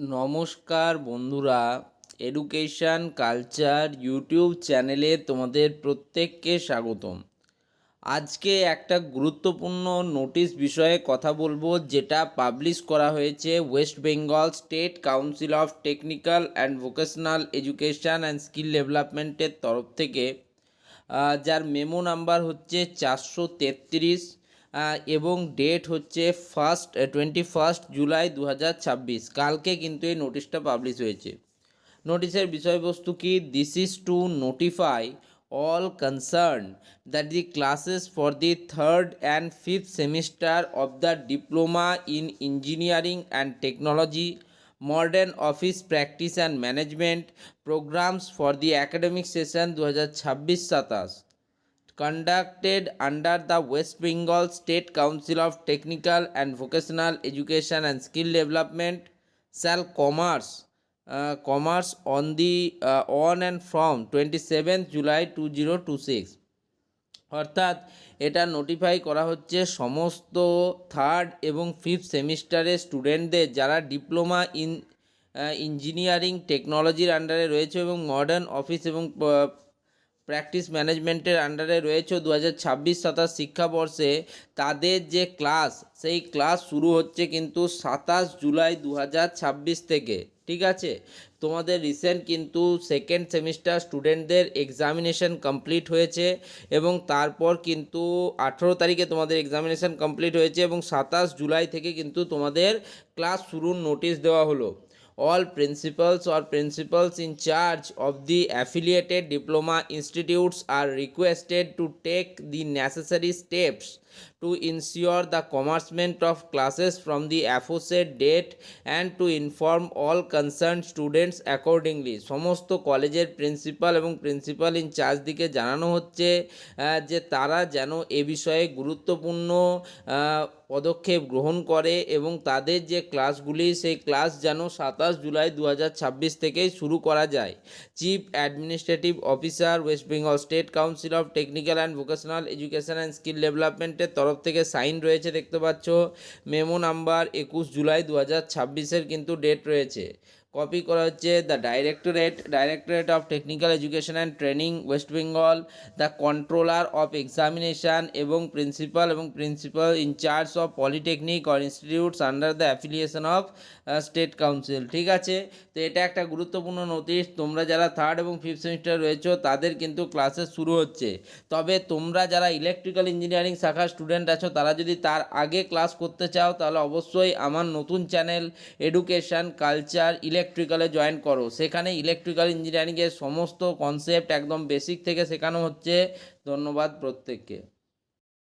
নমস্কার বন্ধুরা, education culture YouTube চ্যানেলে তোমাদের প্রত্যেককে স্বাগতম। আজকে একটা গুরুত্বপূর্ণ নোটিশ বিষয়ে কথা বলবো, যেটা পাবলিশ করা হয়েছে West Bengal state council of technical and vocational education and skill ডেভেলপমেন্টের তরফ থেকে, যার মেমো নাম্বার হচ্ছে 433 এবং ডেট হচ্ছে 21 জুলাই 2026। কালকে কিন্তু এই নোটিশটা পাবলিশ হয়েছে। নোটিশের বিষয়বস্তু কি? This is to notify all concerned that the classes for the third and fifth semester of the diploma in engineering and technology, modern office practice and management programs for the academic session 2026-27 conducted under the West Bengal State Council of Technical and Vocational Education and Skill Development shall commerce on and from 27th July 2026। অর্থাৎ এটা notify করা হচ্ছে সমস্ত third এবং fifth সেমিস্টারের স্টুডেন্টদের, যারা diploma in engineering টেকনোলজির আন্ডারে রয়েছে এবং মডার্ন অফিস এবং প্র্যাকটিস ম্যানেজমেন্টের আন্ডারে রয়েছে 2026-27 শিক্ষাবর্ষে, তাদের যে ক্লাস, সেই ক্লাস শুরু হচ্ছে কিন্তু 27 জুলাই 2026 থেকে। ঠিক আছে, তোমাদের রিসেন্ট কিন্তু সেকেন্ড সেমিস্টার স্টুডেন্টদের এক্সামিনেশন কমপ্লিট হয়েছে এবং তারপর কিন্তু 18 তারিখে তোমাদের এক্সামিনেশন কমপ্লিট হয়েছে এবং 27 জুলাই থেকে কিন্তু তোমাদের ক্লাস শুরুর নোটিশ দেওয়া হলো। All principals in charge of the affiliated diploma institutes are requested to take the necessary steps to ensure the commencement of classes from the aforesaid date and to inform all concerned students accordingly। সমস্ত কলেজের principal এবং principal in charge দিকে জানানো হচ্ছে যে তারা যেন এ বিষয়ে গুরুত্বপূর্ণ পদক্ষেপ গ্রহণ করে এবং তাদের যে ক্লাসগুলি, সেই ক্লাস যেন 27 জুলাই 2026 থেকেই শুরু করা যায়। Chief administrative officer West Bengal state council of technical and vocational education and skill ডেভেলপমেন্টের তরফ থেকে সাইন রয়েছে, দেখতে পাচ্ছ। মেমো নাম্বার 21 জুলাই 2026-এর কিন্তু ডেট রয়েছে। কপি করা হচ্ছে the directorate of technical education and training west Bengal, the controller of examination এবং principal in charge of polytechnic or institutes under the affiliation of state council. ঠিক আছে, তো এটা একটা গুরুত্বপূর্ণ নোটিশ। তোমরা যারা থার্ড এবং ফিফথ সেমিস্টার রয়েছো তাদের কিন্তু ক্লাসেস শুরু হচ্ছে। তবে তোমরা যারা ইলেকট্রিক্যাল ইঞ্জিনিয়ারিং শাখার স্টুডেন্ট আছো, তারা যদি তার আগে ক্লাস করতে চাও, তাহলে অবশ্যই আমার নতুন চ্যানেল এডুকেশন কালচার ইলেকট্রিক্যালে জয়েন করো। সেখানে ইলেকট্রিক্যাল ইঞ্জিনিয়ারিংয়ের সমস্ত কনসেপ্ট একদম বেসিক থেকে শেখানো হচ্ছে। ধন্যবাদ প্রত্যেককে।